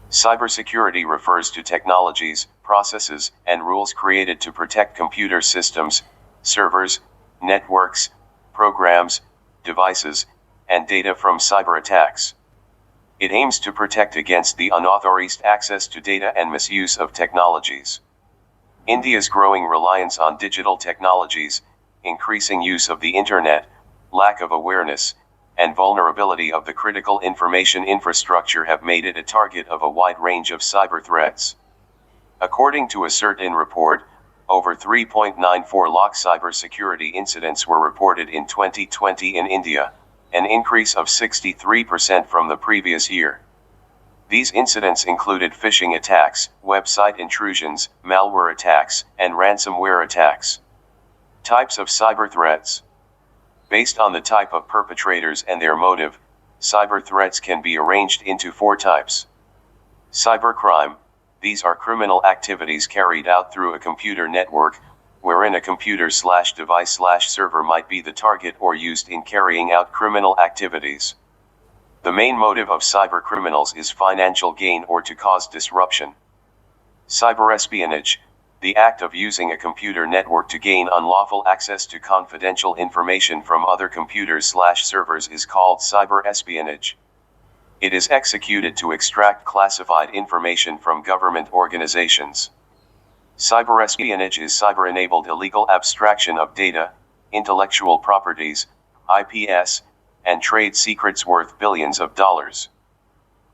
Cybersecurity refers to technologies, processes, and rules created to protect computer systems, servers, networks, programs, devices, and data from cyber attacks. It aims to protect against the unauthorized access to data and misuse of technologies. India's growing reliance on digital technologies, increasing use of the internet, lack of awareness, and vulnerability of the critical information infrastructure have made it a target of a wide range of cyber threats. According to a certain report, over 3.94 lakh cybersecurity incidents were reported in 2020 in India, an increase of 63% from the previous year. These incidents included phishing attacks, website intrusions, malware attacks, and ransomware attacks. Types of cyber threats. Based on the type of perpetrators and their motive, cyber threats can be arranged into 4 types. Cybercrime. These are criminal activities carried out through a computer network, wherein a computer/device/server might be the target or used in carrying out criminal activities. The main motive of cybercriminals is financial gain or to cause disruption. Cyberespionage. The act of using a computer network to gain unlawful access to confidential information from other computers/servers is called cyberespionage. It is executed to extract classified information from government organizations. Cyberespionage is cyber-enabled illegal abstraction of data, intellectual properties, IPS, and trade secrets worth billions of dollars.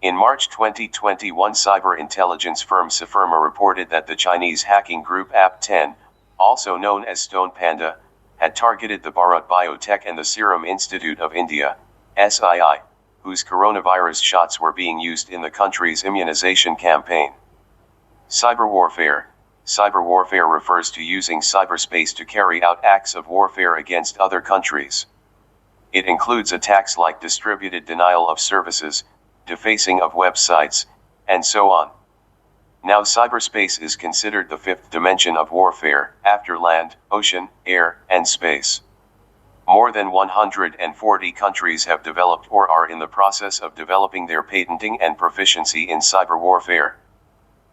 In March 2021, cyber intelligence firm Cifirma reported that the Chinese hacking group App10, also known as Stone Panda, had targeted the Bharat Biotech and the Serum Institute of India, SII, whose coronavirus shots were being used in the country's immunization campaign. Cyber warfare. Cyber warfare refers to using cyberspace to carry out acts of warfare against other countries. It includes attacks like distributed denial of services, defacing of websites, and so on. Now cyberspace is considered the 5th dimension of warfare, after land, ocean, air, and space. More than 140 countries have developed or are in the process of developing their patenting and proficiency in cyber warfare.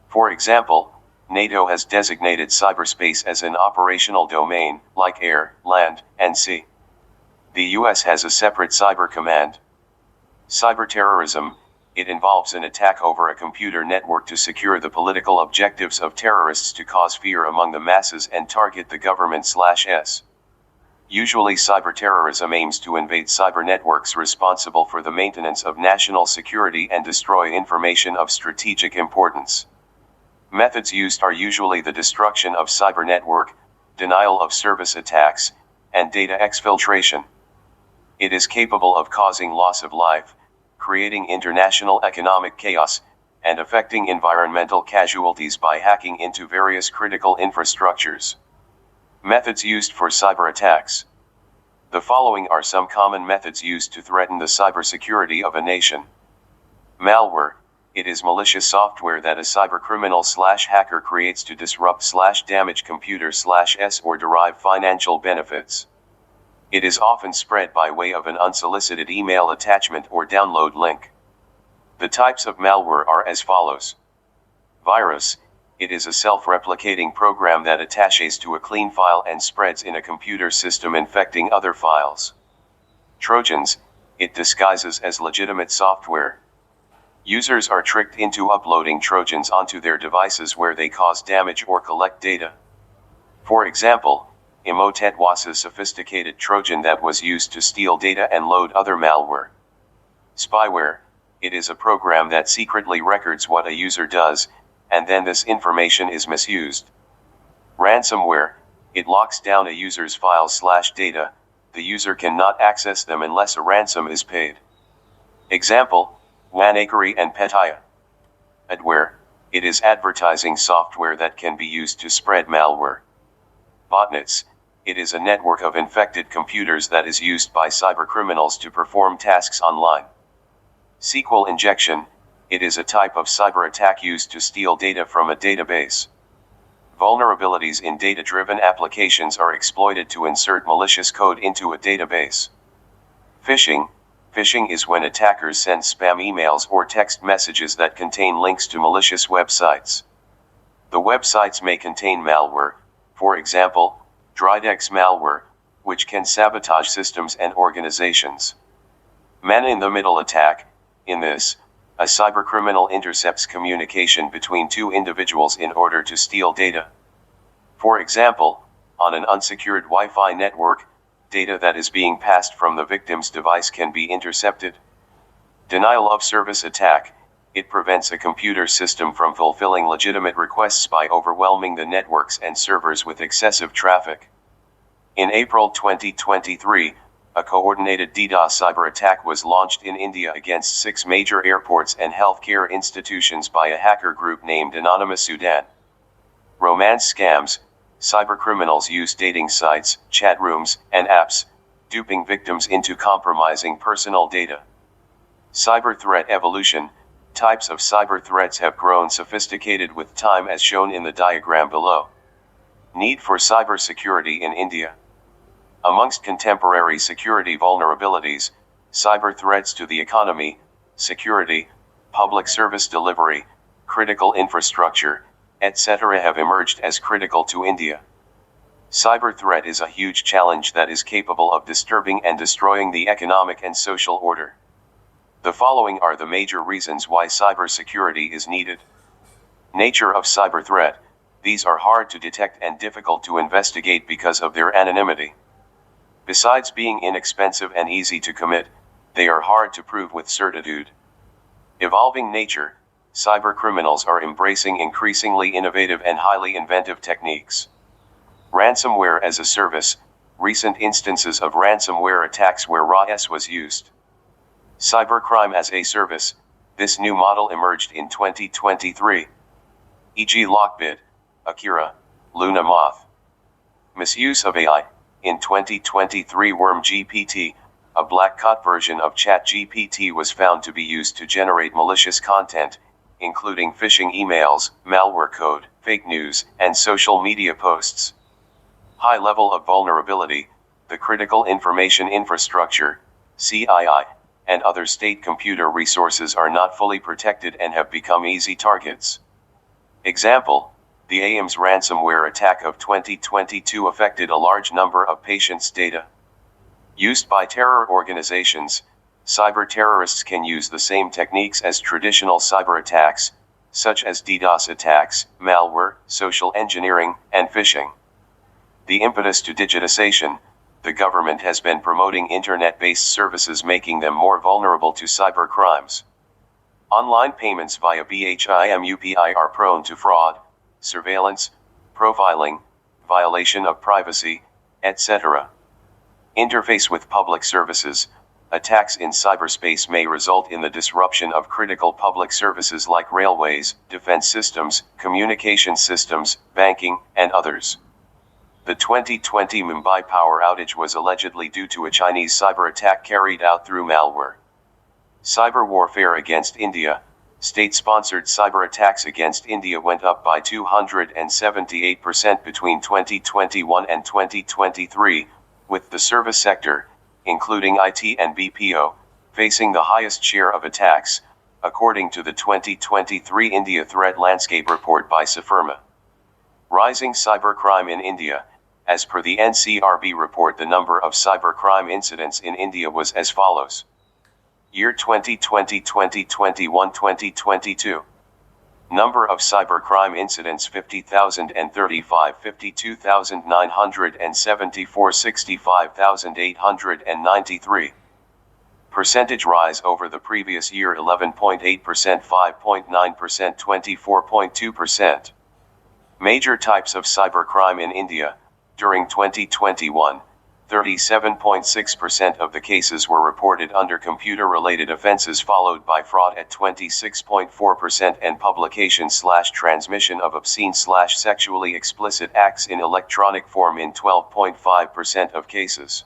For example, NATO has designated cyberspace as an operational domain, like air, land, and sea. The US has a separate cyber command. Cyberterrorism. It involves an attack over a computer network to secure the political objectives of terrorists to cause fear among the masses and target the government/s. Usually cyberterrorism aims to invade cyber networks responsible for the maintenance of national security and destroy information of strategic importance. Methods used are usually the destruction of cyber network, denial of service attacks, and data exfiltration. It is capable of causing loss of life, creating international economic chaos, and affecting environmental casualties by hacking into various critical infrastructures. Methods used for cyber attacks. The following are some common methods used to threaten the cybersecurity of a nation. Malware. It is malicious software that a cybercriminal/hacker creates to disrupt/damage computer/s or derive financial benefits. It is often spread by way of an unsolicited email attachment or download link. The types of malware are as follows. Virus. It is a self-replicating program that attaches to a clean file and spreads in a computer system infecting other files. Trojans. It disguises as legitimate software. Users are tricked into uploading Trojans onto their devices where they cause damage or collect data. For example, Emotet was a sophisticated Trojan that was used to steal data and load other malware. Spyware. It is a program that secretly records what a user does, and then this information is misused. Ransomware. It locks down a user's files/data, the user cannot access them unless a ransom is paid. Example, Wanakery and Petya. Adware. It is advertising software that can be used to spread malware. Botnets. It is a network of infected computers that is used by cybercriminals to perform tasks online. SQL injection. It is a type of cyber attack used to steal data from a database. Vulnerabilities in data-driven applications are exploited to insert malicious code into a database. Phishing. Phishing is when attackers send spam emails or text messages that contain links to malicious websites. The websites may contain malware, for example, Dridex malware, which can sabotage systems and organizations. Man-in-the-middle attack. In this, a cybercriminal intercepts communication between two individuals in order to steal data. For example, on an unsecured Wi-Fi network, data that is being passed from the victim's device can be intercepted. Denial of service attack. It prevents a computer system from fulfilling legitimate requests by overwhelming the networks and servers with excessive traffic. In April 2023, a coordinated DDoS cyber attack was launched in India against 6 major airports and healthcare institutions by a hacker group named Anonymous Sudan. Romance scams. Cybercriminals use dating sites, chat rooms, and apps, duping victims into compromising personal data. Cyber threat evolution. Types of cyber threats have grown sophisticated with time as shown in the diagram below. Need for cybersecurity in India. Amongst contemporary security vulnerabilities, cyber threats to the economy, security, public service delivery, critical infrastructure, etc. have emerged as critical to India. Cyber threat is a huge challenge that is capable of disturbing and destroying the economic and social order. The following are the major reasons why cybersecurity is needed. Nature of cyber threat. These are hard to detect and difficult to investigate because of their anonymity. Besides being inexpensive and easy to commit, they are hard to prove with certitude. Evolving nature. Cybercriminals are embracing increasingly innovative and highly inventive techniques. Ransomware as a service. Recent instances of ransomware attacks where RAS was used. Cybercrime as a service. This new model emerged in 2023. E.g. Lockbit, Akira, Luna Moth. Misuse of AI. In 2023, WormGPT, a black-hat version of ChatGPT, was found to be used to generate malicious content, including phishing emails, malware code, fake news, and social media posts. High level of vulnerability. The critical information infrastructure, CII, and other state computer resources are not fully protected and have become easy targets. Example, the AIMS ransomware attack of 2022 affected a large number of patients' data. Used by terror organizations, cyber terrorists can use the same techniques as traditional cyber attacks, such as DDoS attacks, malware, social engineering, and phishing. The impetus to digitization. The government has been promoting internet-based services, making them more vulnerable to cyber crimes. Online payments via BHIM UPI are prone to fraud, surveillance, profiling, violation of privacy, etc. Interface with public services. Attacks in cyberspace may result in the disruption of critical public services like railways, defense systems, communication systems, banking, and others. The 2020 Mumbai power outage was allegedly due to a Chinese cyber attack carried out through malware. Cyber warfare against India. State-sponsored cyber attacks against India went up by 278% between 2021 and 2023, with the service sector, including IT and BPO, facing the highest share of attacks, according to the 2023 India Threat Landscape Report by Cyfirma. Rising cybercrime in India. As per the NCRB report, the number of cybercrime incidents in India was as follows. Year 2020, 2021, 2022. Number of cybercrime incidents 50,035, 52,974, 65,893. Percentage rise over the previous year 11.8%, 5.9%, 24.2%. Major types of cybercrime in India. During 2021, 37.6% of the cases were reported under computer-related offenses, followed by fraud at 26.4% and publication/transmission of obscene/sexually explicit acts in electronic form in 12.5% of cases.